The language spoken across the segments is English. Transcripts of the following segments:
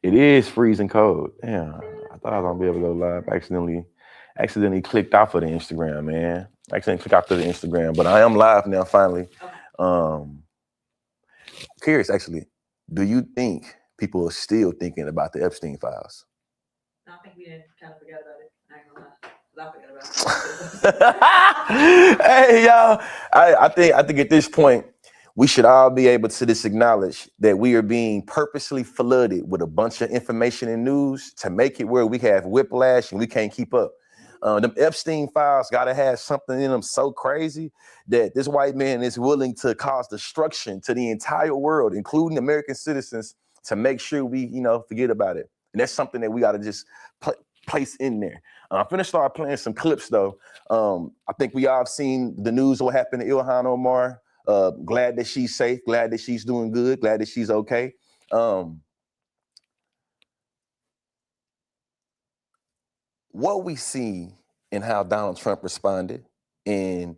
is freezing cold. Damn, I thought I was gonna be able to go live. Accidentally clicked off of the Instagram, man. Accidentally clicked off of the Instagram, but I am live now finally. Um, Curious, actually, do you think people are still thinking about the Epstein files? No, I think we didn't kind of forget about it. I ain't gonna lie. 'Cause I forgot about it. Hey, y'all. I think at this point, we should all be able to just acknowledge that we are being purposely flooded with a bunch of information and news to make it where we have whiplash and we can't keep up. Them Epstein files gotta have something in them so crazy that this white man is willing to cause destruction to the entire world, including American citizens, to make sure we, forget about it. And that's something that we gotta just place in there. I'm finna start playing some clips though. I think we all have seen the news of what happened to Ilhan Omar. Glad that she's safe, glad that she's doing good, glad that she's okay. What we see and how Donald Trump responded and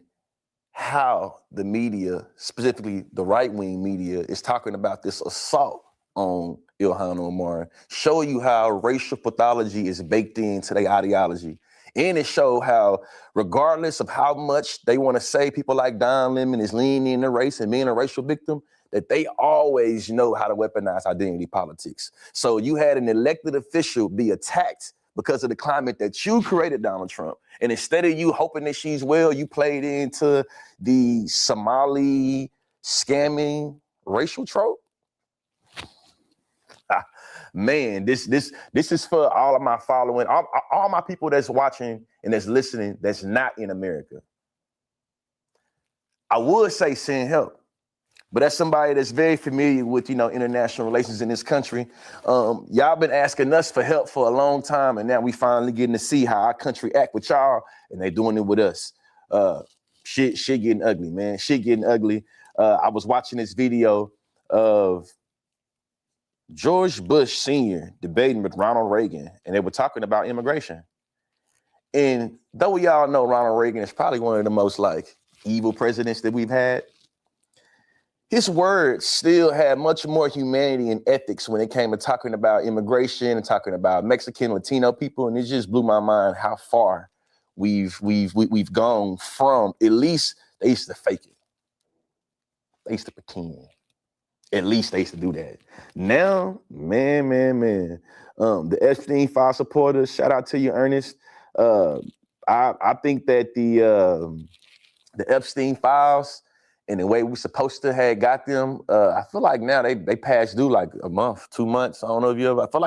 how the media, specifically the right-wing media, is talking about this assault on Ilhan Omar, show you how racial pathology is baked into their ideology. And it showed how, regardless of how much they want to say people like Don Lemon is leaning into race and being a racial victim, that they always know how to weaponize identity politics. So you had an elected official be attacked because of the climate that you created, Donald Trump. And instead of you hoping that she's well, you played into the Somali scamming racial trope. Man, this is for all of my following, all my people that's watching and that's listening that's not in America. I would say send help, but as somebody that's very familiar with, international relations in this country, y'all been asking us for help for a long time, and now we finally getting to see how our country act with y'all, and they doing it with us. Shit getting ugly, man. Shit getting ugly. I was watching this video of George Bush Sr. debating with Ronald Reagan, and they were talking about immigration. And though we all know Ronald Reagan is probably one of the most evil presidents that we've had, his words still had much more humanity and ethics when it came to talking about immigration and talking about Mexican, Latino people. And it just blew my mind how far we've gone from, at least they used to fake it. They used to pretend. At least they used to do that. Now, man. The Epstein file supporters, shout out to you, Ernest. I think that the Epstein files and the way we supposed to have got them, I feel like now they passed due like a month, 2 months. I don't know if you ever. I feel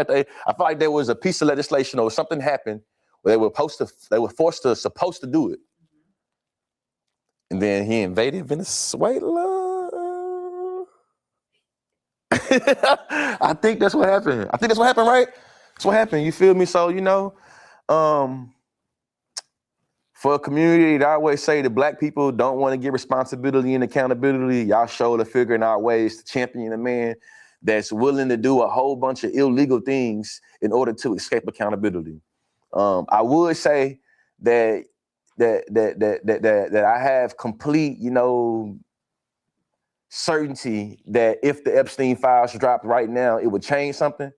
like there was a piece of legislation or something happened where they were supposed to do it, and then he invaded Venezuela. I think that's what happened. Right? That's what happened. You feel me? So, for a community that I always say that black people don't want to get responsibility and accountability, y'all show figuring out ways to champion a man that's willing to do a whole bunch of illegal things in order to escape accountability. I would say that I have complete, certainty that if the Epstein files dropped right now, it would change something.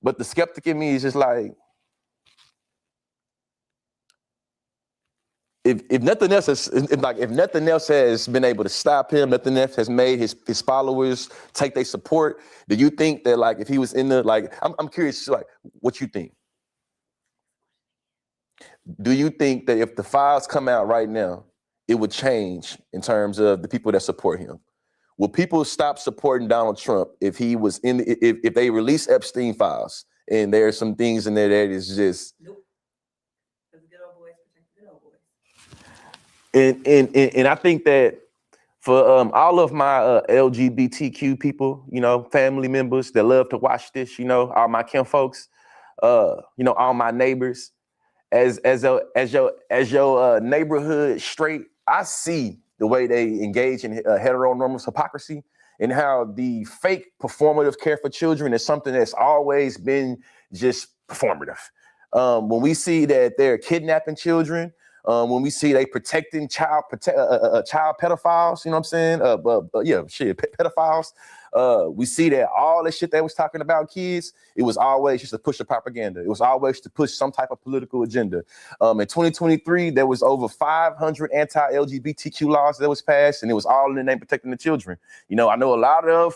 But the skeptic in me is just like, if nothing else has been able to stop him, nothing else has made his followers take their support, do you think that if he was in the I'm curious what you think? Do you think that if the files come out right now, it would change in terms of the people that support him? Will people stop supporting Donald Trump if he was if they release Epstein files and there are some things in there that is just nope? Because the good old boys protect the good old boys. And I think that for all of my LGBTQ people, family members that love to watch this, all my kin folks, all my neighbors, as your neighborhood straight, I see the way they engage in heteronormative hypocrisy and how the fake performative care for children is something that's always been just performative. When we see that they're kidnapping children, when we see they protecting child pedophiles, you know what I'm saying? Pedophiles. We see that all the shit they was talking about kids, it was always just to push a propaganda. It was always to push some type of political agenda. In 2023, there was over 500 anti-LGBTQ laws that was passed, and it was all in the name of protecting the children. You know, I know a lot of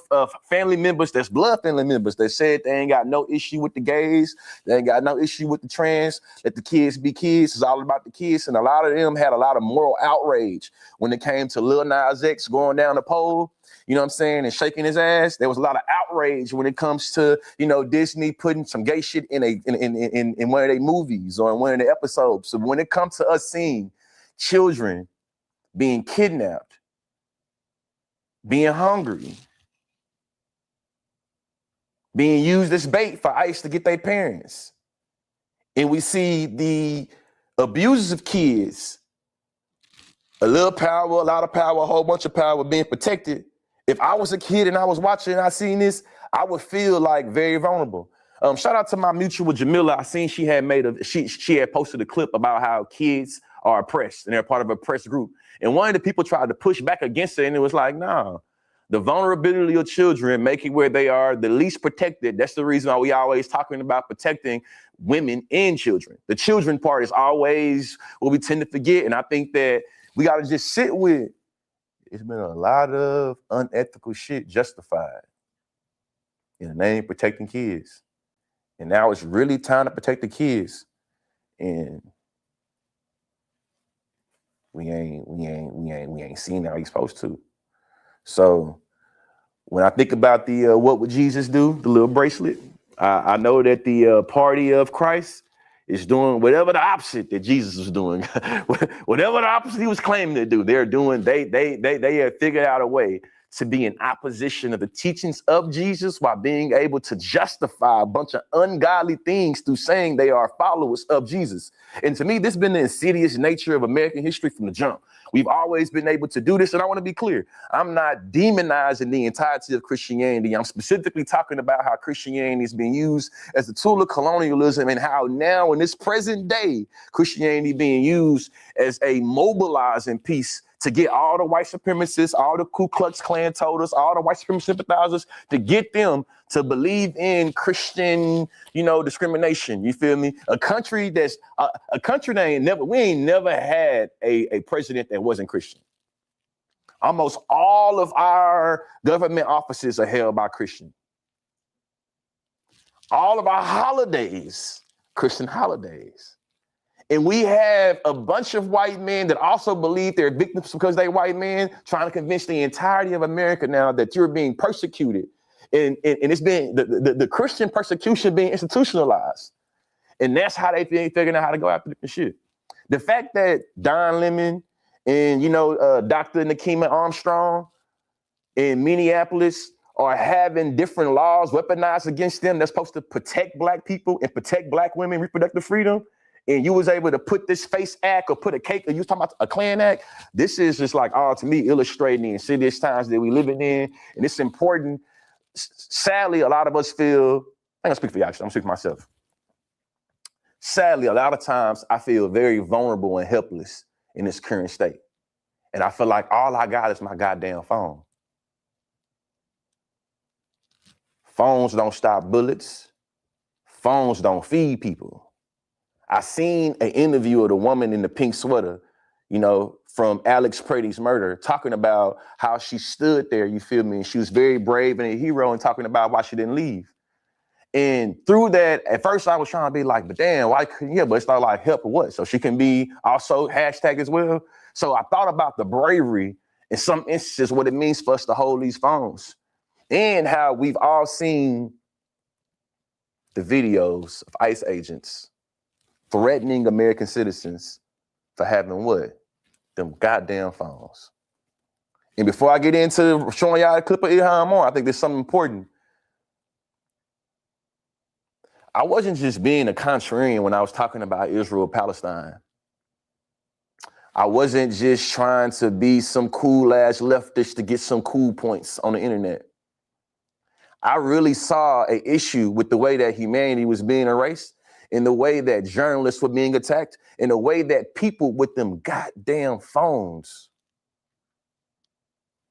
family members, that's blood family members, that said they ain't got no issue with the gays, they ain't got no issue with the trans, let the kids be kids, it's all about the kids. And a lot of them had a lot of moral outrage when it came to Lil Nas X going down the pole, you know what I'm saying, and shaking his ass. There was a lot of outrage when it comes to, you know, Disney putting some gay shit in one of their movies or in one of the episodes. So when it comes to us seeing children being kidnapped, being hungry, being used as bait for ICE to get their parents, and we see the abuses of kids, a little power, a lot of power, a whole bunch of power being protected. If I was a kid and I was watching and I seen this, I would feel like very vulnerable. Shout out to my mutual Jamila. I seen she had she had posted a clip about how kids are oppressed and they're part of an oppressed group. And one of the people tried to push back against it, and it was like, nah, the vulnerability of children make it where they are the least protected. That's the reason why we always talking about protecting women and children. The children part is always what we tend to forget. And I think that we got to just sit with, it's been a lot of unethical shit justified in the name of protecting kids. And now it's really time to protect the kids. And we ain't seen how he's supposed to. So when I think about the what would Jesus do, the little bracelet, I know that the party of Christ is doing whatever the opposite that Jesus was doing, whatever the opposite he was claiming to do. They're doing. They have figured out a way to be in opposition of the teachings of Jesus while being able to justify a bunch of ungodly things through saying they are followers of Jesus. And to me, this has been the insidious nature of American history from the jump. We've always been able to do this. And I want to be clear. I'm not demonizing the entirety of Christianity. I'm specifically talking about how Christianity is being used as a tool of colonialism, and how now in this present day, Christianity being used as a mobilizing piece to get all the white supremacists, all the Ku Klux Klan toters, all the white supremacist sympathizers, to get them to believe in Christian, you know, discrimination. You feel me? A country that's a country that we ain't never had a president that wasn't Christian. Almost all of our government offices are held by Christian. All of our holidays, Christian holidays. And we have a bunch of white men that also believe they're victims because they're white men, trying to convince the entirety of America now that you're being persecuted. And it's been the Christian persecution being institutionalized. And that's how they figuring out how to go after the shit. The fact that Don Lemon and, you know, Dr. Nakima Armstrong in Minneapolis are having different laws weaponized against them that's supposed to protect black people and protect black women, reproductive freedom, and you was able to put this face act or put a cake, or you was talking about a Klan act, this is just like, to me, illustrating the insidious times that we living in. And it's important. Sadly, a lot of us feel, I ain't gonna speak for you, actually, I'm speaking for myself. Sadly, a lot of times I feel very vulnerable and helpless in this current state. And I feel like all I got is my goddamn phone. Phones don't stop bullets. Phones don't feed people. I seen an interview of the woman in the pink sweater, you know, from Alex Prady's murder, talking about how she stood there, you feel me? And she was very brave and a hero, and talking about why she didn't leave. And through that, at first I was trying to be like, but damn, why couldn't you? But it's not like help or what? So she can be also hashtag as well. So I thought about the bravery in some instances, what it means for us to hold these phones, and how we've all seen the videos of ICE agents threatening American citizens for having what? Them goddamn phones. And before I get into showing y'all a clip of Ilhan Omar, I think there's something important. I wasn't just being a contrarian when I was talking about Israel-Palestine. I wasn't just trying to be some cool ass leftist to get some cool points on the internet. I really saw an issue with the way that humanity was being erased, in the way that journalists were being attacked, in the way that people with them goddamn phones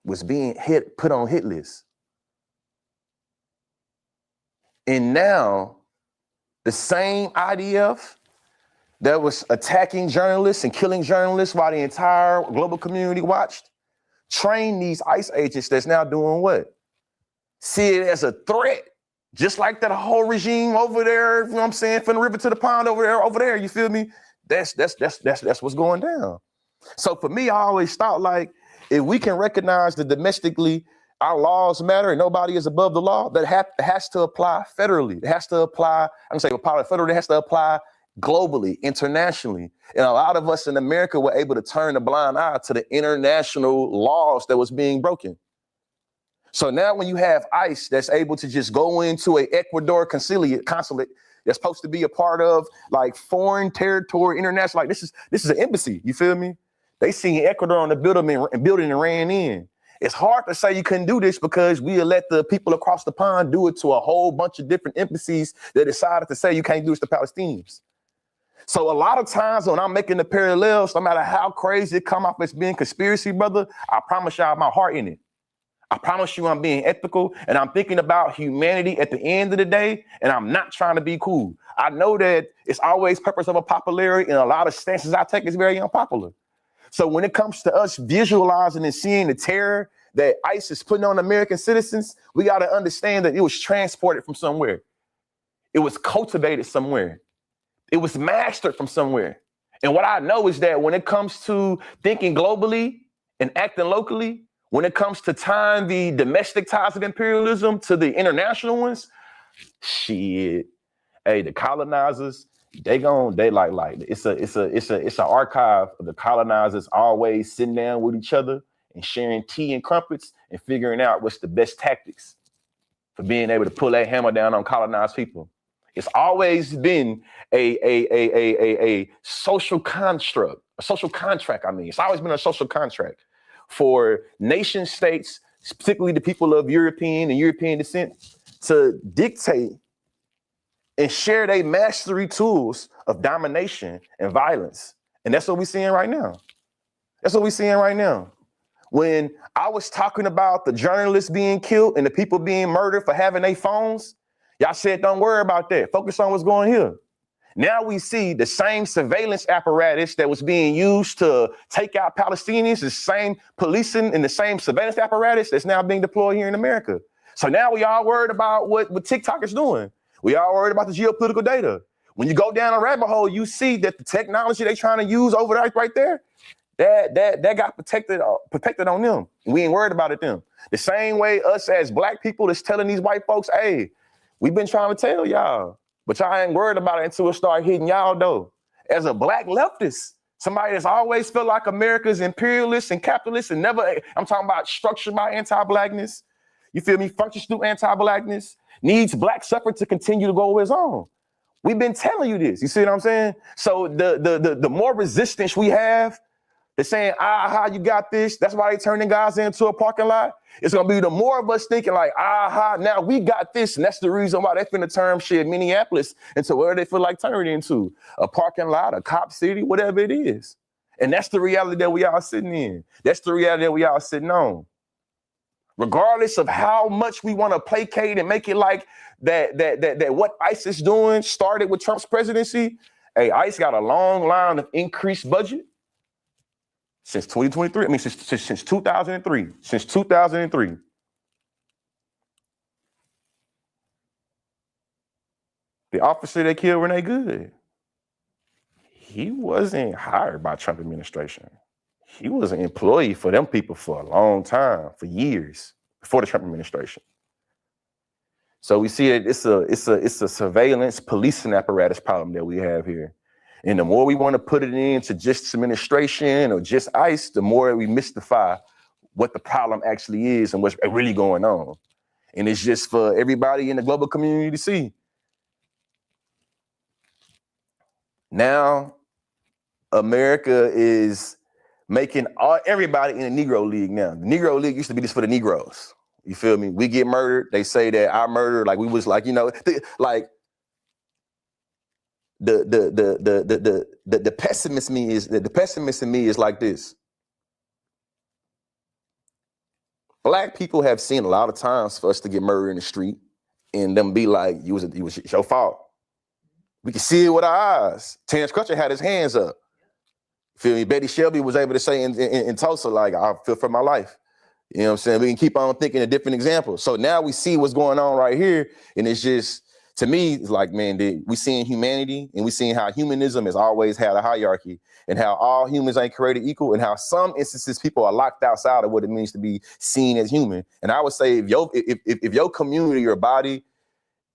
was being put on hit lists. And now the same IDF that was attacking journalists and killing journalists while the entire global community watched, trained these ICE agents that's now doing what? See it as a threat. Just like that whole regime over there, you know what I'm saying, from the river to the pond over there, you feel me? That's what's going down. So for me, I always thought like, if we can recognize that domestically our laws matter and nobody is above the law, that has to apply federally. It has to apply, I'm saying federally, it has to apply globally, internationally. And a lot of us in America were able to turn a blind eye to the international laws that was being broken. So now when you have ICE that's able to just go into a Ecuador consulate that's supposed to be a part of like foreign territory, international, like this is an embassy, you feel me? They seen Ecuador on the building and ran in. It's hard to say you couldn't do this because we let the people across the pond do it to a whole bunch of different embassies that decided to say you can't do this to Palestinians. So a lot of times when I'm making the parallels, no matter how crazy it come off as being conspiracy, brother, I promise y'all my heart in it. I promise you I'm being ethical and I'm thinking about humanity at the end of the day, and I'm not trying to be cool. I know that it's always purpose over popularity, and a lot of stances I take is very unpopular. So when it comes to us visualizing and seeing the terror that ICE is putting on American citizens, we got to understand that it was transported from somewhere. It was cultivated somewhere. It was mastered from somewhere. And what I know is that when it comes to thinking globally and acting locally, when it comes to tying the domestic ties of imperialism to the international ones, shit, hey, the colonizers, it's an archive of the colonizers always sitting down with each other and sharing tea and crumpets and figuring out what's the best tactics for being able to pull that hammer down on colonized people. It's always been a social construct, a social contract. It's always been a social contract for nation states, particularly the people of European and European descent, to dictate and share their mastery tools of domination and violence. And that's what we're seeing right now. That's what we're seeing right now. When I was talking about the journalists being killed and the people being murdered for having their phones, y'all said, don't worry about that. Focus on what's going here. Now we see the same surveillance apparatus that was being used to take out Palestinians, the same policing and the same surveillance apparatus that's now being deployed here in America. So now we all worried about what TikTok is doing. We all worried about the geopolitical data. When you go down a rabbit hole, you see that the technology they're trying to use over there, right there, that got protected on them. We ain't worried about it them. The same way us as black people is telling these white folks, hey, we've been trying to tell y'all, but y'all ain't worried about it until it start hitting y'all though. As a black leftist, somebody that's always felt like America's imperialist and capitalist and never, I'm talking about structured by anti-blackness, you feel me, functions through anti-blackness, needs black suffering to continue to go his own. We've been telling you this, you see what I'm saying? So the more resistance we have, they're saying, aha, you got this. That's why they turning guys into a parking lot. It's gonna be the more of us thinking like, aha, now we got this. And that's the reason why they finna turn shit Minneapolis into where they feel like turning into. A parking lot, a cop city, whatever it is. And that's the reality that we all sitting in. That's the reality that we all sitting on. Regardless of how much we want to placate and make it like that what ICE is doing started with Trump's presidency. Hey, ICE got a long line of increased budget. Since 2023, since 2003, since 2003. The officer that killed Renee Good, he wasn't hired by Trump administration. He was an employee for them people for a long time, for years, before the Trump administration. So we see that it's a surveillance policing apparatus problem that we have here. And the more we want to put it into just administration or just ICE, the more we mystify what the problem actually is and what's really going on. And it's just for everybody in the global community to see. Now, America is making everybody in the Negro League now. The Negro League used to be just for the Negroes. You feel me? We get murdered. They say that our murder, like we was like, you know, like, the pessimist in me is like this. Black people have seen a lot of times for us to get murdered in the street and them be like, it's your fault. We can see it with our eyes. Terrence Crutcher had his hands up. Feel me? Betty Shelby was able to say in Tulsa, like, I feel for my life. You know what I'm saying? We can keep on thinking of different examples. So now we see what's going on right here. And it's just, to me, it's like, man, we seeing humanity and we seeing how humanism has always had a hierarchy and how all humans ain't created equal and how some instances people are locked outside of what it means to be seen as human. And I would say if your community, your body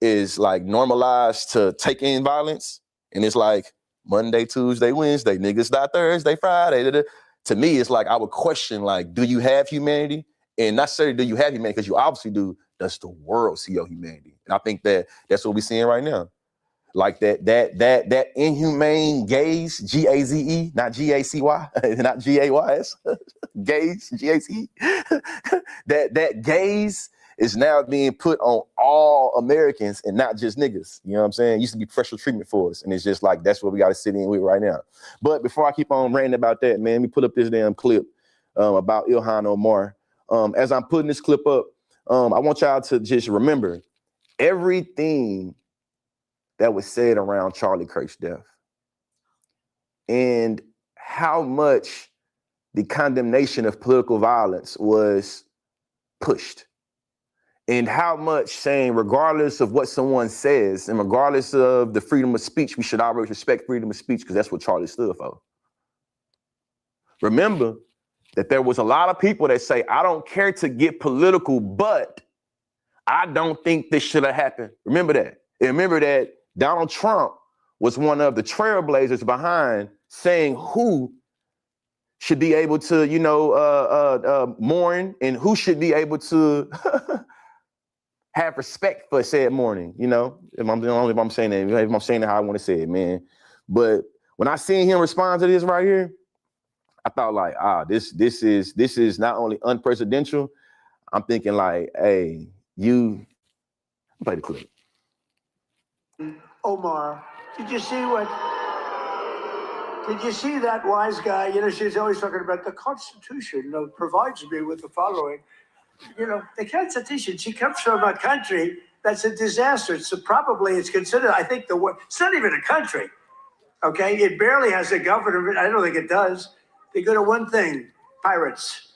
is like normalized to take in violence and it's like Monday, Tuesday, Wednesday, niggas die Thursday, Friday, to me, it's like I would question, like, do you have humanity? And not necessarily do you have humanity, because you obviously do. Does the world see your humanity? And I think that's what we're seeing right now. Like that inhumane gaze, G-A-Z-E, not G-A-C-Y, not G-A-Y-S, gaze, G-A-C-E. that gaze is now being put on all Americans and not just niggas. You know what I'm saying? It used to be special treatment for us. And it's just like, that's what we got to sit in with right now. But before I keep on ranting about that, man, let me put up this damn clip about Ilhan Omar. As I'm putting this clip up, I want y'all to just remember everything that was said around Charlie Kirk's death and how much the condemnation of political violence was pushed. And how much saying, regardless of what someone says and regardless of the freedom of speech, we should always respect freedom of speech because that's what Charlie stood for. Remember that there was a lot of people that say, I don't care to get political, but I don't think this should have happened. Remember that. And remember that Donald Trump was one of the trailblazers behind saying who should be able to, mourn and who should be able to have respect for said mourning, if I'm saying that, if I'm saying it how I want to say it, man. But when I seen him respond to this right here, I thought like, this is not only unprecedented. I'm thinking like, hey, play the clip. Omar, did you see that wise guy? She's always talking about the Constitution provides me with the following. The Constitution, she comes from a country that's a disaster. It's considered, I think, it's not even a country, okay? It barely has a government. I don't think it does. They go to one thing, pirates.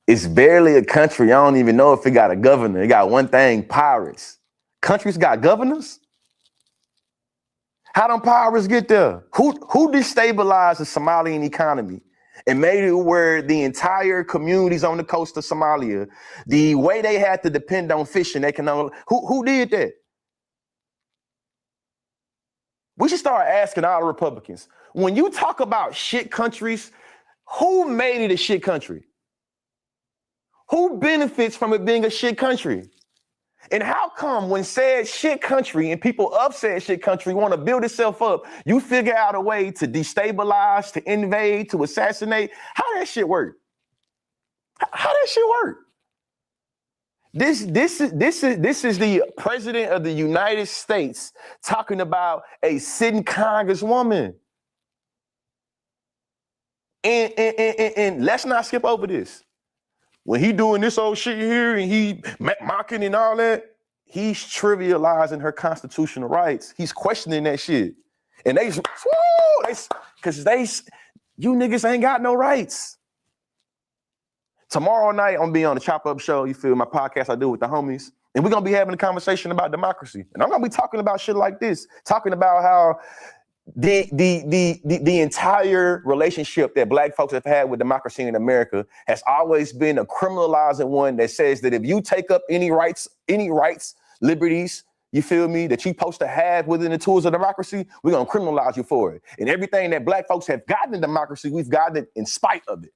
It's barely a country. I don't even know if it got a governor. It got one thing, pirates. Countries got governors? How them pirates get there? Who destabilized the Somalian economy and made it where the entire communities on the coast of Somalia, the way they had to depend on fishing, who did that? We should start asking all the Republicans, when you talk about shit countries, who made it a shit country? Who benefits from it being a shit country? And how come when said shit country and people of said shit country want to build itself up, you figure out a way to destabilize, to invade, to assassinate? How that shit work? How that shit work? This is the president of the United States talking about a sitting congresswoman. And let's not skip over this. When he doing this old shit here and he mocking and all that, he's trivializing her constitutional rights. He's questioning that shit. And because you niggas ain't got no rights. Tomorrow night, I'm gonna be on the Chop Up Show, you feel, my podcast I do with the homies. And we're gonna be having a conversation about democracy. And I'm gonna be talking about shit like this, talking about how the entire relationship that Black folks have had with democracy in America has always been a criminalizing one that says that if you take up any rights, liberties, you feel me, that you're supposed to have within the tools of democracy, we're gonna criminalize you for it. And everything that Black folks have gotten in democracy, we've gotten it in spite of it.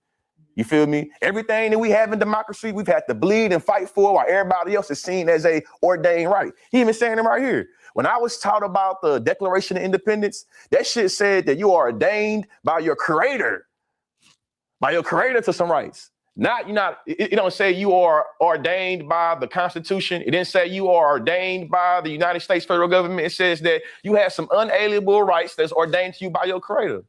You feel me? Everything that we have in democracy, we've had to bleed and fight for while everybody else is seen as a ordained right. He even saying it right here. When I was taught about the Declaration of Independence, that shit said that you are ordained by your creator to some rights. It don't say you are ordained by the Constitution. It didn't say you are ordained by the United States federal government. It says that you have some unalienable rights that's ordained to you by your creator.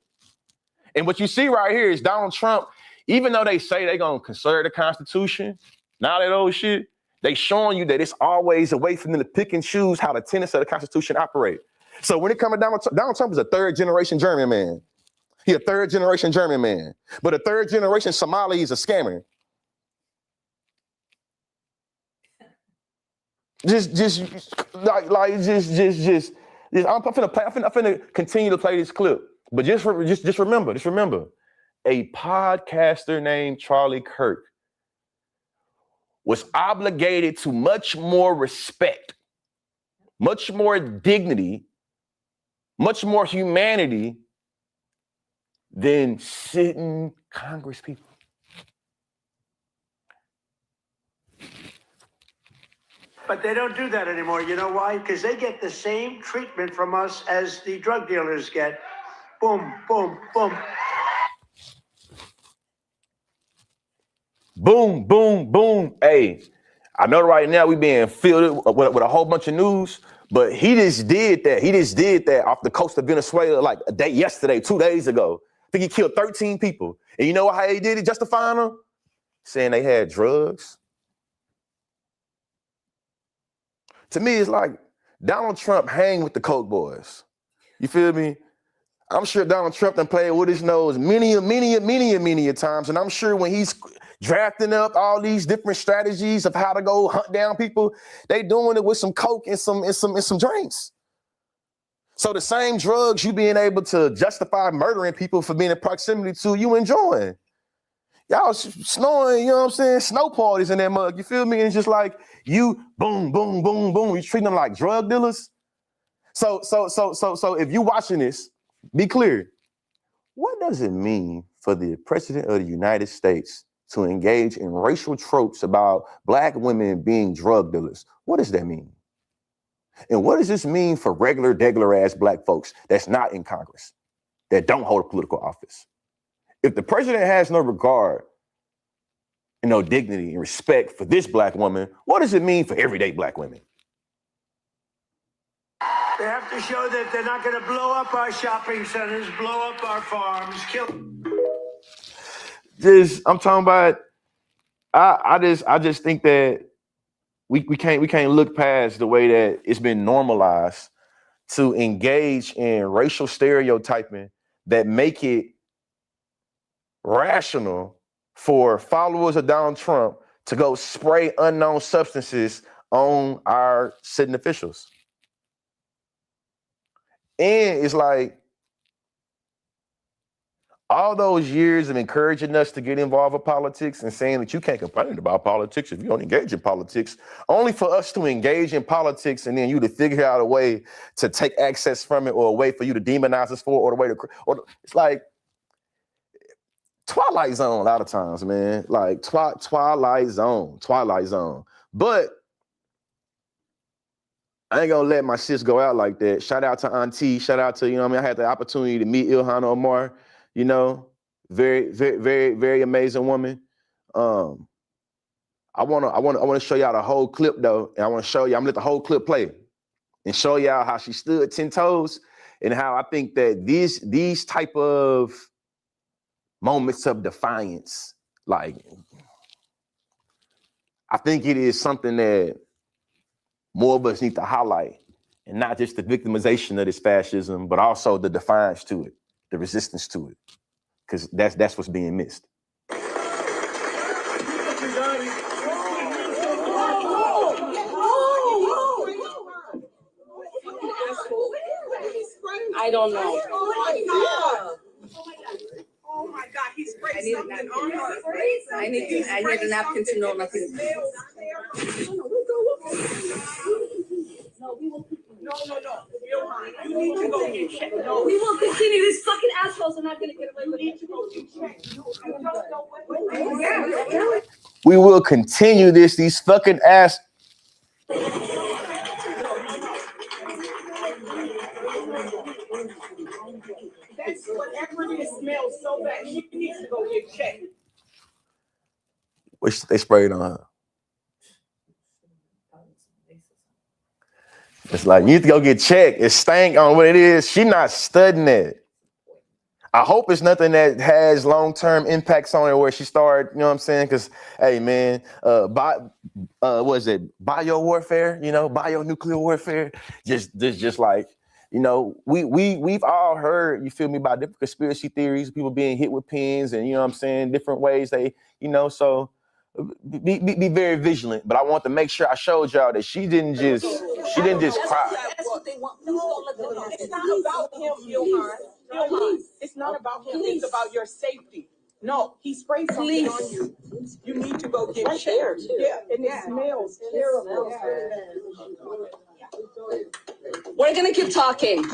And what you see right here is Donald Trump, even though they say they're going to conserve the Constitution, now that old shit, They showing you that it's always a way for them to pick and choose how the tenets of the Constitution operate. So when it comes to Donald Trump is a third generation German man. He a third generation German man. But a third generation Somali is a scammer. I'm finna continue to play this clip. But just remember, a podcaster named Charlie Kirk was obligated to much more respect, much more dignity, much more humanity than sitting Congress people. But they don't do that anymore. You know why? Because they get the same treatment from us as the drug dealers get. Boom, boom, boom. Boom, boom, boom. Hey, I know right now we being filled with a whole bunch of news, but he just did that. He just did that off the coast of Venezuela like a day yesterday, 2 days ago. I think he killed 13 people. And you know how he did it, justifying them? Saying they had drugs. To me, it's like Donald Trump hang with the Coke boys. You feel me? I'm sure Donald Trump done played with his nose many times. And I'm sure when he's drafting up all these different strategies of how to go hunt down people, they doing it with some Coke and some drinks. So the same drugs you being able to justify murdering people for being in proximity to, you enjoying. Y'all snowing, you know what I'm saying? Snow parties in that mug, you feel me? And it's just like you boom, boom, boom, boom. You treating them like drug dealers. So if you watching this, be clear. What does it mean for the president of the United States to engage in racial tropes about black women being drug dealers? What does that mean? And what does this mean for regular, degular ass black folks that's not in Congress, that don't hold a political office? If the president has no regard and no dignity and respect for this black woman, what does it mean for everyday black women? They have to show that they're not going to blow up our shopping centers, blow up our farms, kill. I'm talking about. I just think that we can't look past the way that it's been normalized to engage in racial stereotyping that make it rational for followers of Donald Trump to go spray unknown substances on our sitting officials. And it's like all those years of encouraging us to get involved with politics and saying that you can't complain about politics if you don't engage in politics, only for us to engage in politics and then you to figure out a way to take access from it or a way for you to demonize us for it or the way to, or it's like Twilight Zone a lot of times, man. Like Twilight Zone. But I ain't gonna let my sis go out like that. Shout out to Auntie. Shout out to, you know what I mean? I had the opportunity to meet Ilhan Omar, you know, very, very, very, very amazing woman. I wanna show y'all the whole clip though. And I wanna show you, I'm gonna let the whole clip play and show y'all how she stood 10 toes and how I think that these type of moments of defiance, like, I think it is something that more of us need to highlight, and not just the victimization of this fascism, but also the defiance to it, the resistance to it, because that's what's being missed. I don't know. Oh my God, he's sprayed something on her. I need a napkin to know nothing. No. You need to go get checked. No, We will continue. These fucking assholes are not going to get away with it. to go get checked. You don't know what. We will continue this, these fucking ass. That's whatever it is smells so bad. She needs to go get checked. Which they sprayed on her. It's like, you need to go get checked. It stank on what it is. She not studying it. I hope it's nothing that has long-term impacts on her where she started, you know what I'm saying? Because, hey, man, what is it? Bio-warfare, you know, bio-nuclear warfare. Just like, you know, we've all heard, you feel me, about different conspiracy theories, people being hit with pins and, you know what I'm saying, different ways they, you know, so be very vigilant. But I want to make sure I showed y'all that she didn't just cry. That's what they want. Please don't let them know. It's not about him, Ilhan. Ilhan, it's not about him. It's about your safety. No, he sprayed something on you. You need to go get checked. Yeah, and it smells terrible. We're gonna keep talking.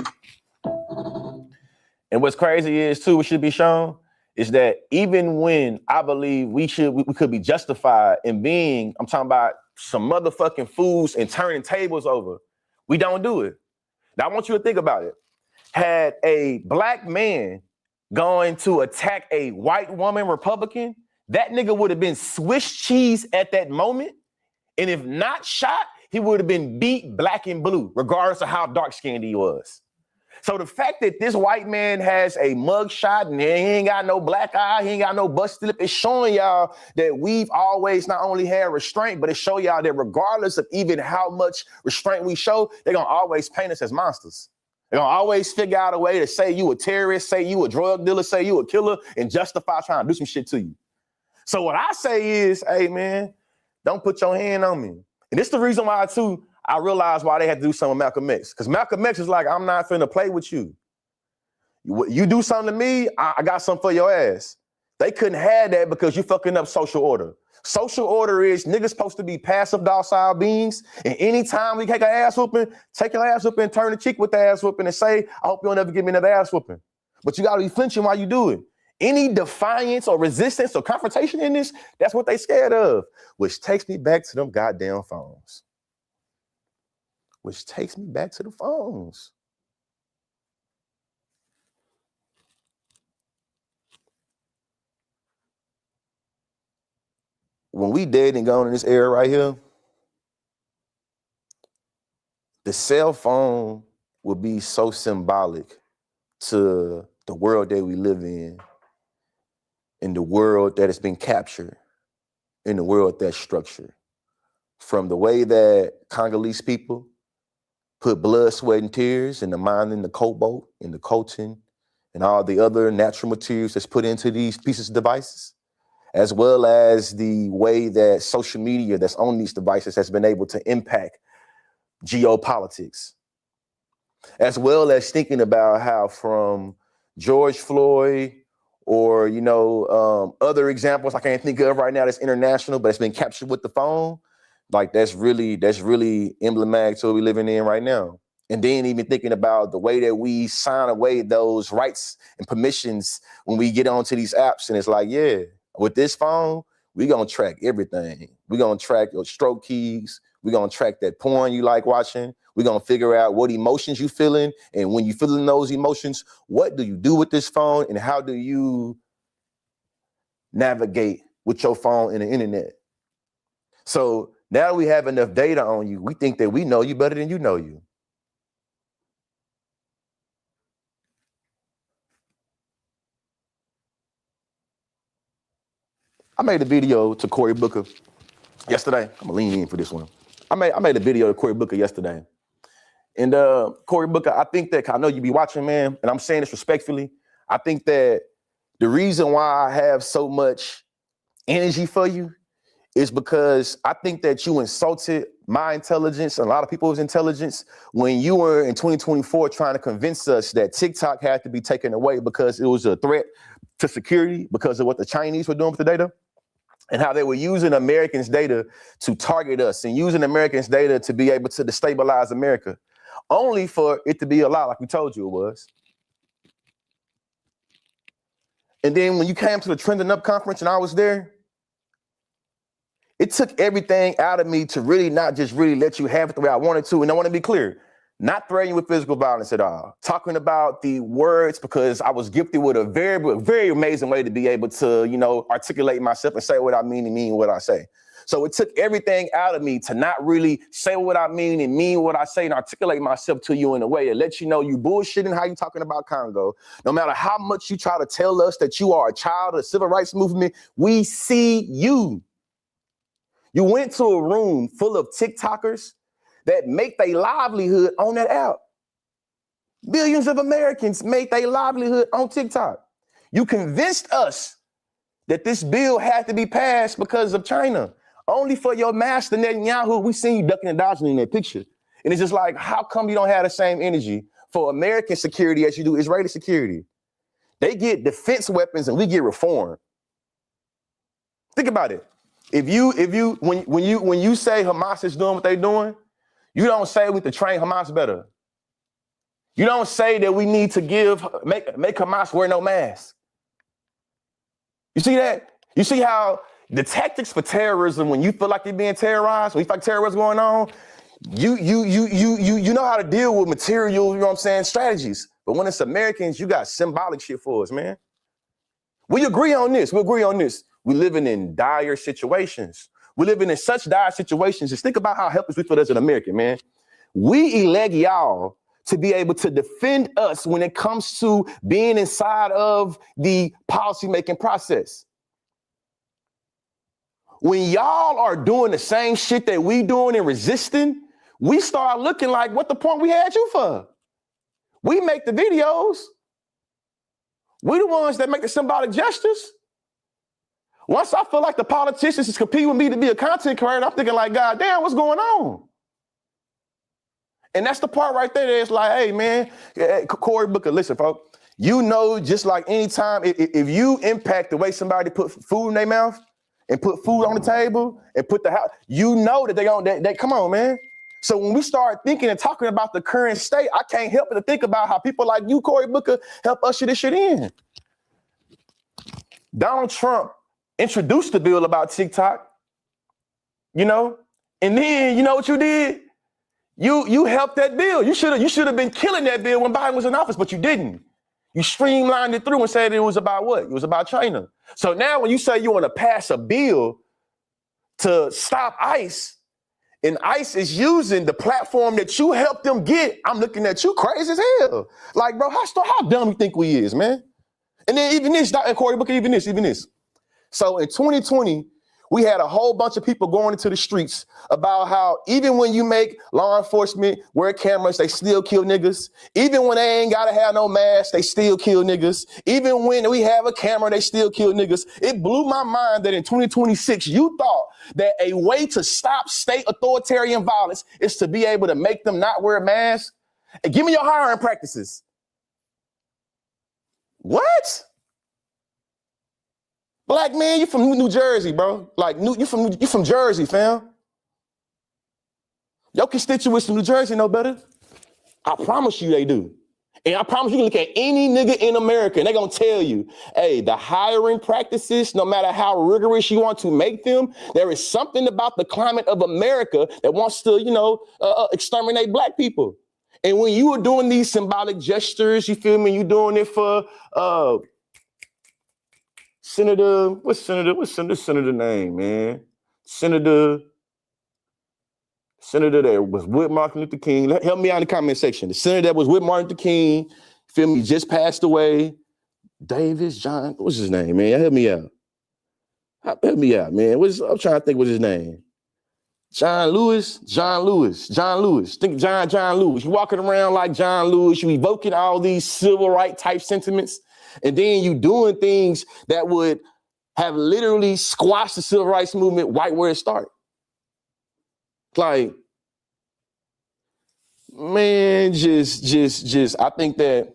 And what's crazy is too, what should be shown is that even when I believe we could be justified in being, I'm talking about some motherfucking fools and turning tables over, we don't do it. Now I want you to think about it. Had a black man going to attack a white woman Republican, that nigga would have been Swiss cheese at that moment. And if not shot, he would have been beat black and blue, regardless of how dark-skinned he was. So the fact that this white man has a mug shot and he ain't got no black eye, he ain't got no busted lip, it's showing y'all that we've always not only had restraint, but it show y'all that regardless of even how much restraint we show, they're gonna always paint us as monsters. They're gonna always figure out a way to say you a terrorist, say you a drug dealer, say you a killer, and justify trying to do some shit to you. So what I say is, hey man, don't put your hand on me. And this is the reason why too, I realized why they had to do something with Malcolm X. Because Malcolm X is like, I'm not finna play with you. You do something to me, I got something for your ass. They couldn't have that because you fucking up social order. Social order is niggas supposed to be passive, docile beings. And anytime we take an ass whooping, take your ass whooping, turn the cheek with the ass whooping and say, I hope you'll never give me another ass whooping. But you gotta be flinching while you do it. Any defiance or resistance or confrontation in this, that's what they scared of. Which takes me back to them goddamn phones. Which takes me back to the phones. When we dead and gone in this era right here, the cell phone will be so symbolic to the world that we live in the world that has been captured, in the world that's structured. From the way that Congolese people put blood, sweat, and tears in the mining, the cobalt, and the coltan, and all the other natural materials that's put into these pieces of devices, as well as the way that social media that's on these devices has been able to impact geopolitics, as well as thinking about how from George Floyd or, you know, other examples I can't think of right now that's international, but it's been captured with the phone. Like that's really emblematic to what we're living in right now. And then even thinking about the way that we sign away those rights and permissions when we get onto these apps. And it's like, yeah, with this phone, we're going to track everything. We're going to track your stroke keys. We're going to track that porn you like watching. We're going to figure out what emotions you feeling. And when you feeling those emotions, what do you do with this phone? And how do you navigate with your phone and the internet? So now we have enough data on you. We think that we know you better than you know you. I made a video to Cory Booker yesterday. I'm gonna lean in for this one. I made a video to Cory Booker yesterday. And Cory Booker, I think that, I know you be watching, man, and I'm saying this respectfully. I think that the reason why I have so much energy for you is because I think that you insulted my intelligence and a lot of people's intelligence when you were in 2024 trying to convince us that TikTok had to be taken away because it was a threat to security because of what the Chinese were doing with the data and how they were using Americans' data to target us and using Americans' data to be able to destabilize America, only for it to be a lie like we told you it was. And then when you came to the Trending Up conference and I was there, it took everything out of me to really not just really let you have it the way I wanted to. And I want to be clear, not threatening you with physical violence at all. Talking about the words because I was gifted with a very, very amazing way to be able to, you know, articulate myself and say what I mean and mean what I say. So it took everything out of me to not really say what I mean and mean what I say and articulate myself to you in a way that lets you know you bullshitting how you talking about Congo. No matter how much you try to tell us that you are a child of the civil rights movement, we see you. You went to a room full of TikTokers that make their livelihood on that app. Billions of Americans make their livelihood on TikTok. You convinced us that this bill had to be passed because of China. Only for your master Netanyahu, we seen you ducking and dodging in that picture. And it's just like, how come you don't have the same energy for American security as you do Israeli security? They get defense weapons and we get reform. Think about it. When you say Hamas is doing what they're doing, you don't say we have to train Hamas better. You don't say that we need to make Hamas wear no mask. You see that? You see how the tactics for terrorism, when you feel like you're being terrorized, when you feel like terrorism going on, you know how to deal with material, you know what I'm saying, strategies. But when it's Americans, you got symbolic shit for us, man. We agree on this. We agree on this. We're living in dire situations. We're living in such dire situations. Just think about how helpless we feel as an American, man. We elect y'all to be able to defend us when it comes to being inside of the policymaking process. When y'all are doing the same shit that we doing and resisting, we start looking like, what the point we had you for? We make the videos. We the ones that make the symbolic gestures. Once I feel like the politicians is competing with me to be a content creator, I'm thinking like, God damn, what's going on? And that's the part right there that's like, hey, man, Cory Booker, listen, folks, you know, just like anytime, if you impact the way somebody put food in their mouth and put food on the table and put the house, you know that they come on, man. So when we start thinking and talking about the current state, I can't help but to think about how people like you, Cory Booker, help usher this shit in. Donald Trump introduced the bill about TikTok, you know, and then you know what you did? You helped that bill. You should have been killing that bill when Biden was in office, but you didn't. You streamlined it through and said it was about what? It was about China. So now when you say you want to pass a bill to stop ICE, and ICE is using the platform that you helped them get, I'm looking at you crazy as hell. Like, bro, how dumb you think we is, man? And then even this, and Cory Booker, even this. So in 2020, we had a whole bunch of people going into the streets about how even when you make law enforcement wear cameras, they still kill niggas. Even when they ain't gotta have no mask, they still kill niggas. Even when we have a camera, they still kill niggas. It blew my mind that in 2026, you thought that a way to stop state authoritarian violence is to be able to make them not wear masks. And give me your hiring practices. What? Black man, you from New Jersey, bro. Like you from Jersey, fam. Your constituents in New Jersey know better. I promise you they do. And I promise you can look at any nigga in America and they're gonna tell you, hey, the hiring practices, no matter how rigorous you want to make them, there is something about the climate of America that wants to, exterminate black people. And when you are doing these symbolic gestures, you feel me, you doing it for what's Senator name, man? Senator that was with Martin Luther King. Help me out in the comment section. The senator that was with Martin Luther King, feel me, just passed away. John, what's his name, man? Help me out. Help me out, man. I'm trying to think what's his name. John Lewis. Think John Lewis. You walking around like John Lewis, you evoking all these civil rights type sentiments. And then you doing things that would have literally squashed the civil rights movement right where it started. Like, man, just, I think that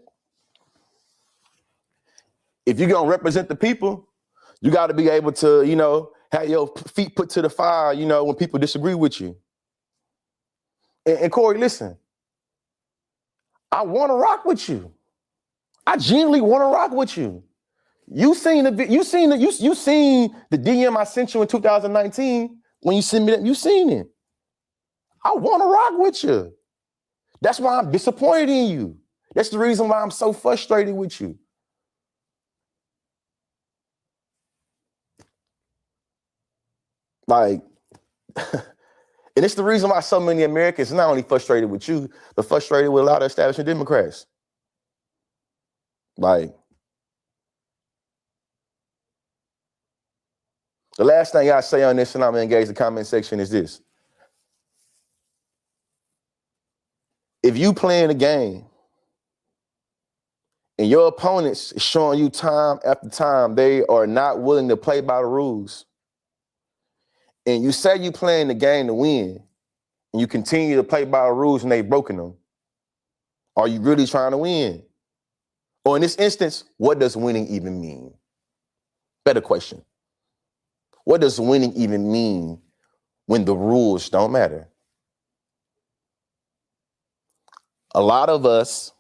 if you're gonna represent the people, you gotta be able to, have your feet put to the fire, when people disagree with you. And Cory, listen, I wanna rock with you. I genuinely want to rock with you. You seen the DM I sent you in 2019 when you sent me that. You seen it. I want to rock with you. That's why I'm disappointed in you. That's the reason why I'm so frustrated with you. Like, And it's the reason why so many Americans are not only frustrated with you, but frustrated with a lot of establishment Democrats. Like, the last thing I say on this, and I'm gonna engage the comment section, is this. If you playing a game and your opponents is showing you time after time they are not willing to play by the rules, and you say you playing the game to win, and you continue to play by the rules and they've broken them, are you really trying to win? Or in this instance, what does winning even mean? Better question. What does winning even mean when the rules don't matter? A lot of us,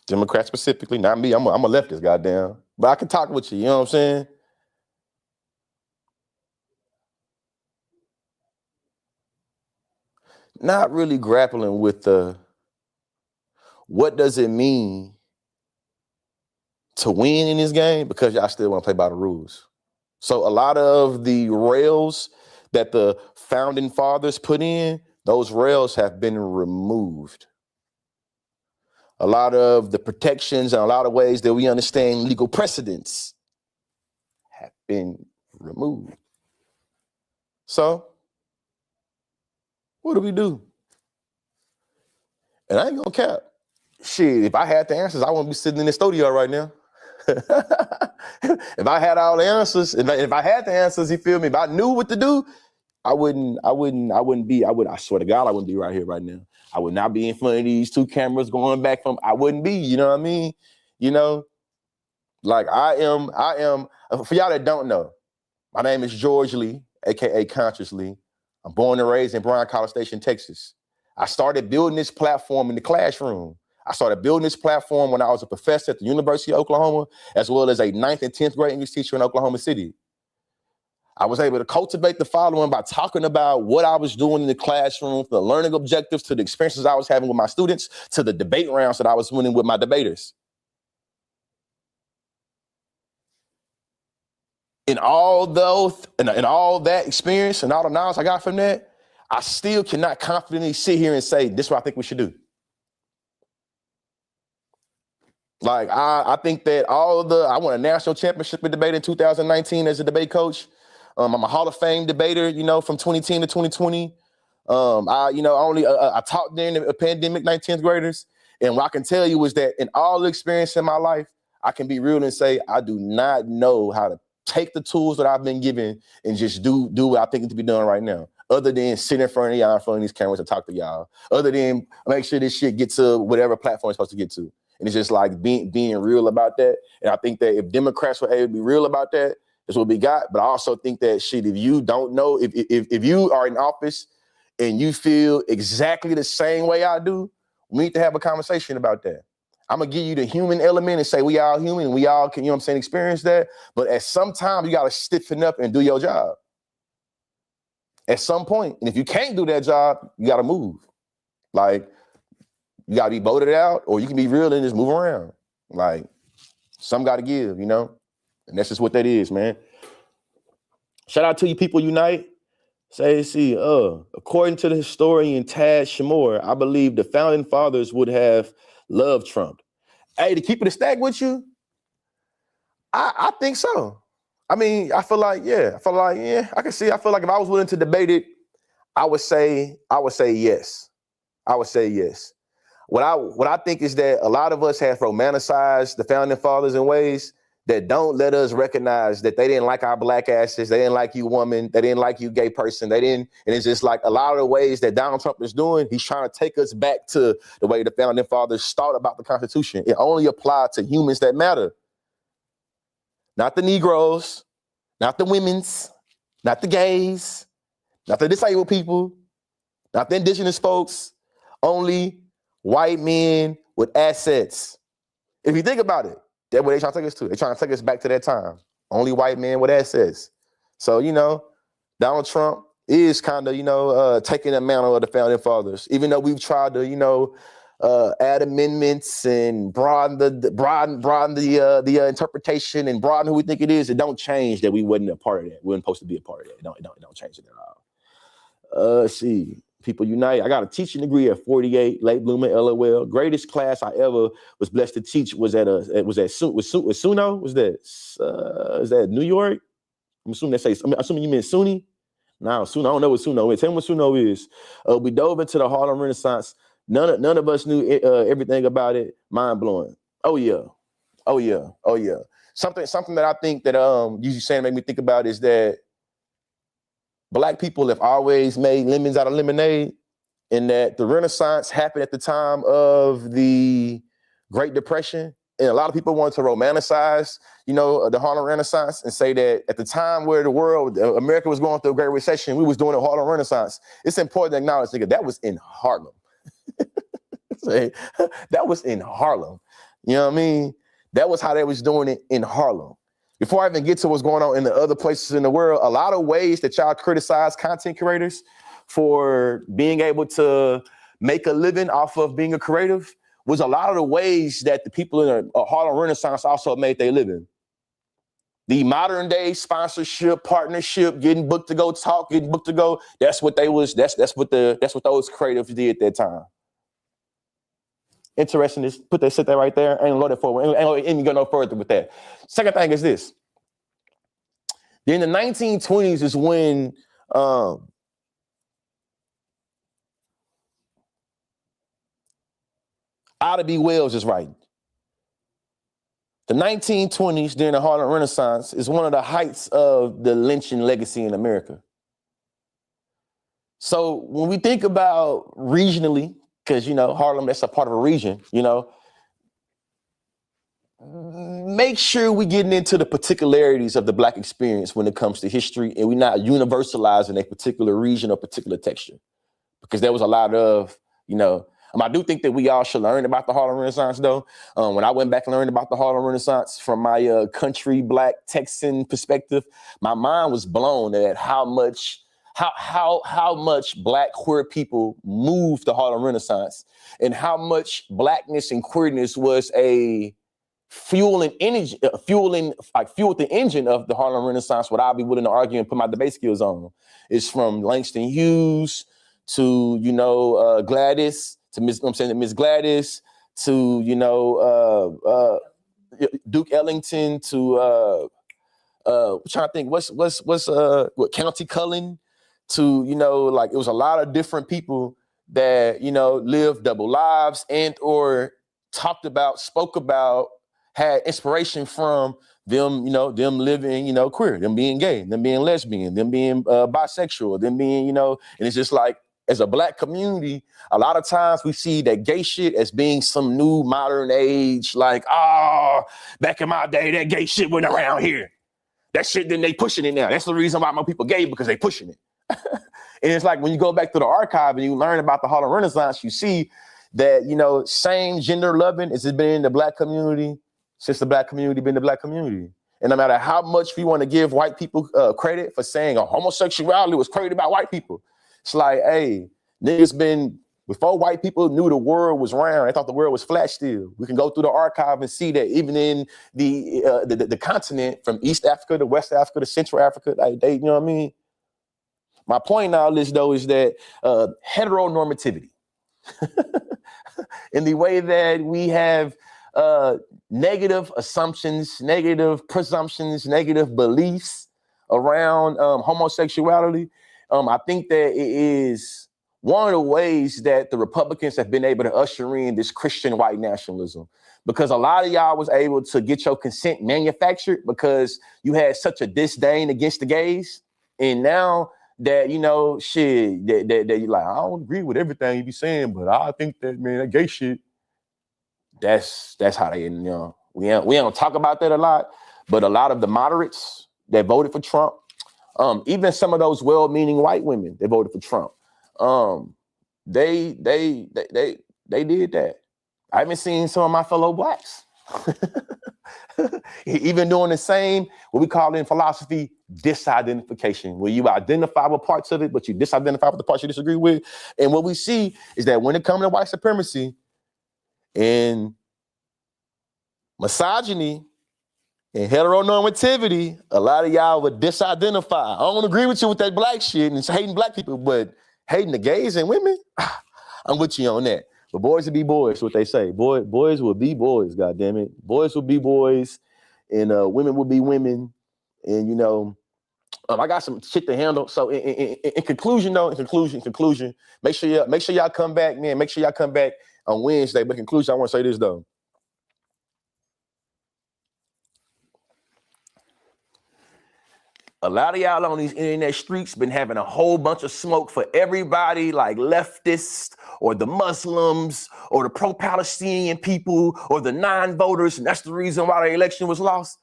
Democrats specifically, not me, I'm a leftist, goddamn, but I can talk with you, you know what I'm saying? Not really grappling with what does it mean to win in this game, because y'all still want to play by the rules. So a lot of the rails that the founding fathers put in, those rails have been removed. A lot of the protections and a lot of ways that we understand legal precedents have been removed. So what do we do? And I ain't gonna cap. Shit, if I had the answers, I wouldn't be sitting in the studio right now. If I had all the answers, if I had the answers, you feel me? If I knew what to do, I swear to God, I wouldn't be right here right now. I would not be in front of these two cameras going back from, I wouldn't be, you know what I mean? You know, like I am, for y'all that don't know, my name is George Lee, AKA Conscious Lee. I'm born and raised in Bryan College Station, Texas. I started building this platform in the classroom. I started building this platform when I was a professor at the University of Oklahoma, as well as a 9th and 10th grade English teacher in Oklahoma City. I was able to cultivate the following by talking about what I was doing in the classroom, the learning objectives, to the experiences I was having with my students, to the debate rounds that I was winning with my debaters. In all those, and all that experience and all the knowledge I got from that, I still cannot confidently sit here and say, this is what I think we should do. Like, I think that I won a national championship in debate in 2019 as a debate coach. I'm a Hall of Fame debater, you know, from 2010 to 2020. I taught during the pandemic 19th graders. And what I can tell you is that in all the experience in my life, I can be real and say, I do not know how to take the tools that I've been given and just do what I think it to be done right now, other than sit in front of y'all, in front of these cameras and talk to y'all, other than make sure this shit gets to whatever platform it's supposed to get to. And it's just like being real about that. And I think that if Democrats were able to be real about that, that's what we got. But I also think that shit, if you don't know, if you are in office and you feel exactly the same way I do, we need to have a conversation about that. I'm gonna give you the human element and say we all human and we all can, you know what I'm saying, experience that. But at some time, you gotta stiffen up and do your job. At some point. And if you can't do that job, you gotta move. Like, you gotta be voted out, or you can be real and just move around. Like, some gotta give, you know? And that's just what that is, man. Shout out to you, People Unite. According to the historian Tad Shamor, I believe the founding fathers would have loved Trump. Hey, to keep it a stack with you, I think so. I mean, I feel like, I can see. I feel like if I was willing to debate it, I would say yes. I would say yes. What I think is that a lot of us have romanticized the founding fathers in ways that don't let us recognize that they didn't like our black asses, they didn't like you woman, they didn't like you gay person, and it's just like a lot of the ways that Donald Trump is doing, he's trying to take us back to the way the founding fathers thought about the Constitution. It only applied to humans that matter. Not the Negroes, not the women's, not the gays, not the disabled people, not the indigenous folks, only white men with assets. If you think about it, that's what they're trying to take us to. They're trying to take us back to that time. Only white men with assets. So, you know, Donald Trump is kind of, taking the mantle of the founding fathers, even though we've tried to, add amendments and broaden the interpretation and broaden who we think it is, it don't change that we wasn't a part of that. We weren't supposed to be a part of that. It don't change it at all. Let's see. People unite. I got a teaching degree at 48, late bloomer, LOL. Greatest class I ever was blessed to teach was at SUNO. Was that is that New York? I'm assuming you meant SUNY. No, SUNO. I don't know what SUNO is. Tell me what SUNO is. We dove into the Harlem Renaissance. None of us knew everything about it. Mind blowing. Oh yeah. Something that I think that you saying made me think about is that Black people have always made lemons out of lemonade, and that the Renaissance happened at the time of the Great Depression. And a lot of people want to romanticize, the Harlem Renaissance and say that at the time where America was going through a Great Recession, we was doing a Harlem Renaissance. It's important to acknowledge, nigga, that was in Harlem. That was in Harlem. You know what I mean? That was how they was doing it in Harlem. Before I even get to what's going on in the other places in the world, a lot of ways that y'all criticize content creators for being able to make a living off of being a creative was a lot of the ways that the people in the Harlem Renaissance also made their living. The modern day sponsorship, partnership, getting booked to go talk, getting booked to go, that's what those creatives did at that time. Interesting is sit that right there. Ain't loaded forward. Ain't go no further with that. Second thing is this. In the 1920s is when Ida B. Wells is writing. The 1920s during the Harlem Renaissance is one of the heights of the lynching legacy in America. So when we think about regionally, because, Harlem, that's a part of a region, make sure we're getting into the particularities of the Black experience when it comes to history, and we're not universalizing a particular region or particular texture, because there was a lot of, I do think that we all should learn about the Harlem Renaissance, though. When I went back and learned about the Harlem Renaissance from my country Black Texan perspective, my mind was blown at how much Black queer people moved the Harlem Renaissance, and how much Blackness and queerness was a fueled the engine of the Harlem Renaissance. What I'll be willing to argue and put my debate skills on is from Langston Hughes to Gladys to Miss Gladys to Duke Ellington to I'm trying to think what's County Cullen to it was a lot of different people that lived double lives and or spoke about, had inspiration from them, them living, queer, them being gay, them being lesbian, them being bisexual, them being, and it's just like, as a Black community, a lot of times we see that gay shit as being some new modern age, like, back in my day, that gay shit went around here. That shit, then they pushing it now. That's the reason why more people gay, because they pushing it. And it's like when you go back to the archive and you learn about the Harlem Renaissance, you see that, same gender loving has been in the Black community since the Black community been the Black community. And no matter how much we want to give white people credit for saying homosexuality was created by white people, it's like, hey, niggas been, before white people knew the world was round, they thought the world was flat still. We can go through the archive and see that even in the continent, from East Africa to West Africa to Central Africa, they, you know what I mean? My point in all this, though, is that heteronormativity, in the way that we have negative assumptions, negative presumptions, negative beliefs around homosexuality, I think that it is one of the ways that the Republicans have been able to usher in this Christian white nationalism, because a lot of y'all was able to get your consent manufactured because you had such a disdain against the gays. And now that, that you're like, I don't agree with everything you be saying, but I think that, man, that gay shit, that's how they, we don't talk about that a lot, but a lot of the moderates that voted for Trump, even some of those well-meaning white women that voted for Trump, they did that. I haven't seen some of my fellow Blacks even doing the same, what we call in philosophy, disidentification, where you identify with parts of it, but you disidentify with the parts you disagree with. And what we see is that when it comes to white supremacy, And misogyny and heteronormativity, a lot of y'all would disidentify. I don't agree with you with that black shit and hating black people, but hating the gays and women, I'm with you on that. But boys will be boys, what they say. Boys will be boys, goddammit. Boys will be boys, and women will be women. And, you know, I got some shit to handle. So in conclusion, make sure y'all come back, man. Make sure y'all come back on Wednesday. But in conclusion, I want to say this, though. A lot of y'all on these internet streets been having a whole bunch of smoke for everybody, like leftists or the Muslims or the pro-Palestinian people or the non-voters, and that's the reason why the election was lost.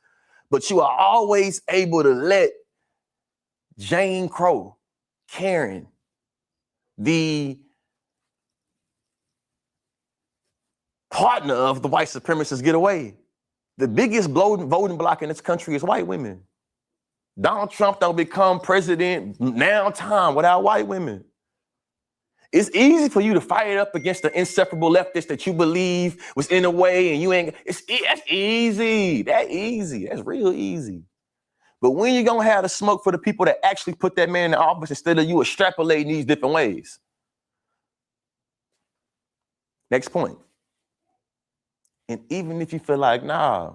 But you are always able to let Jane Crow, Karen, the partner of the white supremacists, get away. The biggest voting bloc in this country is white women. Donald Trump don't become president now time without white women. It's easy for you to fight up against the inseparable leftists that you believe was in a way and you ain't, that's easy. That's real easy. But when you gonna have the smoke for the people that actually put that man in the office instead of you extrapolating these different ways? Next point. And even if you feel like, nah,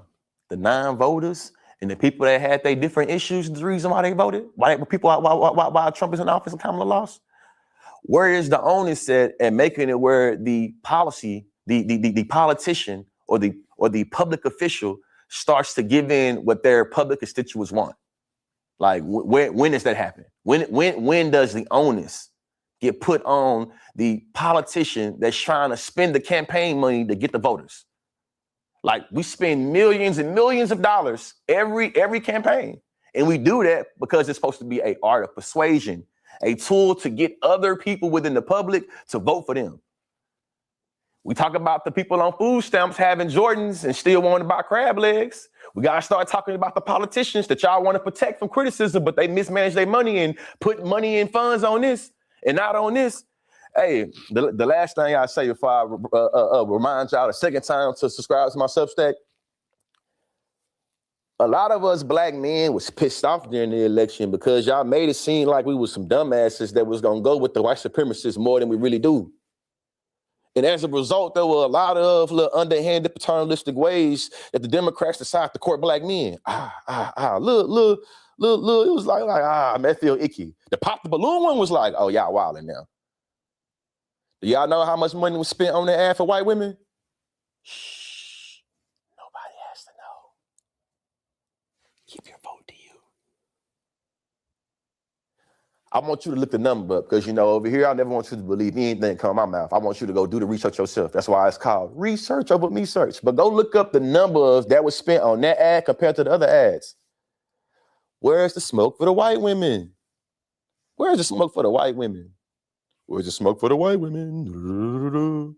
the non-voters and the people that had their different issues is the reason why they voted, why Trump is in office and Kamala lost, where is the onus set at making it where the policy, the politician or the public official starts to give in what their public constituents want? Like when does that happen? When does the onus get put on the politician that's trying to spend the campaign money to get the voters? Like we spend millions and millions of dollars every campaign. And we do that because it's supposed to be an art of persuasion, a tool to get other people within the public to vote for them. We talk about the people on food stamps having Jordans and still wanting to buy crab legs. We got to start talking about the politicians that y'all want to protect from criticism, but they mismanage their money and put money and funds on this and not on this. Hey, the last thing I say before I remind y'all the second time to subscribe to my Substack. A lot of us black men was pissed off during the election because y'all made it seem like we was some dumbasses that was going to go with the white supremacists more than we really do. And as a result, there were a lot of little underhanded paternalistic ways that the Democrats decided to court black men. Look, it was like, man, that feel icky. The pop the balloon one was like, oh, y'all wilding now. Do y'all know how much money was spent on that ad for white women? Shh. Nobody has to know. Keep your vote to you. I want you to look the number up because, you know, over here, I never want you to believe anything come out my mouth. I want you to go do the research yourself. That's why it's called research over Mesearch. But go look up the numbers that was spent on that ad compared to the other ads. Where's the smoke for the white women? Where's the smoke for the white women? Where's the smoke for the white women?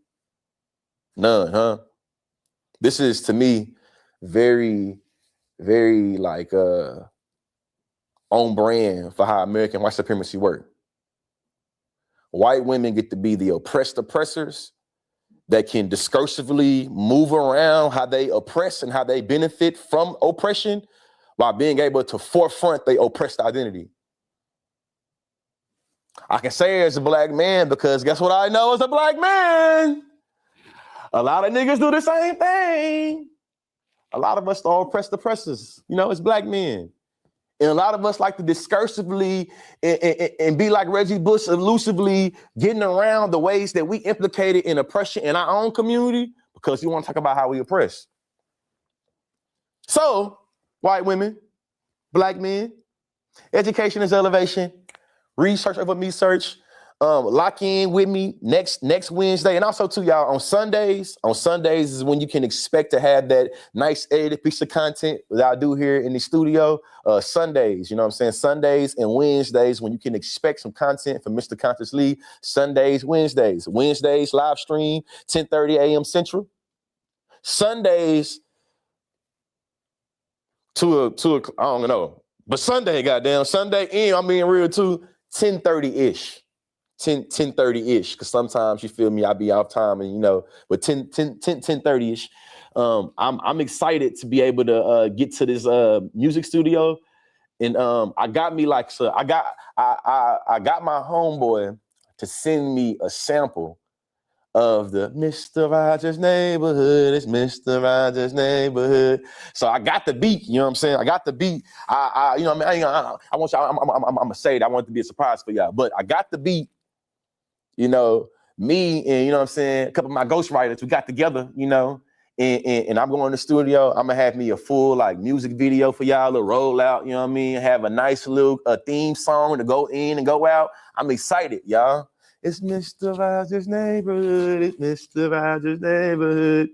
None, huh? This is, to me, very, very, like, on brand for how American white supremacy works. White women get to be the oppressed oppressors that can discursively move around how they oppress and how they benefit from oppression while being able to forefront their oppressed identity. I can say as a black man because guess what I know as a black man? A lot of niggas do the same thing. A lot of us are oppressed oppressors, you know, as black men. And a lot of us like to discursively and be like Reggie Bush, elusively getting around the ways that we implicated in oppression in our own community because we want to talk about how we oppress. So, white women, black men, education is elevation. Research over Mesearch. Lock in with me next Wednesday. And also too, y'all, on Sundays is when you can expect to have that nice edited piece of content that I do here in the studio. Sundays, you know what I'm saying? Sundays and Wednesdays when you can expect some content from Mr. Conscious Lee. Sundays, Wednesdays live stream 10:30 a.m. Central. Sundays to I don't know, but Sunday, goddamn Sunday, and I'm being real too, 10:30-ish. 10:30-ish, because sometimes you feel me, I be off time, and but 10:30-ish. I'm excited to be able to get to this music studio, and I got me I got my homeboy to send me a sample of the Mr. Rogers Neighborhood. It's Mr. Rogers Neighborhood. So I got the beat, you know what I'm saying? I got the beat. I want y'all, I'm gonna say it. I want it to be a surprise for y'all, but I got the beat, me and, you know what I'm saying, a couple of my ghostwriters, we got together, and I'm going to the studio. I'm gonna have me a full music video for y'all to roll out, you know what I mean? Have a nice little theme song to go in and go out. I'm excited, y'all. It's Mr. Rogers' Neighborhood. It's Mr. Rogers' Neighborhood.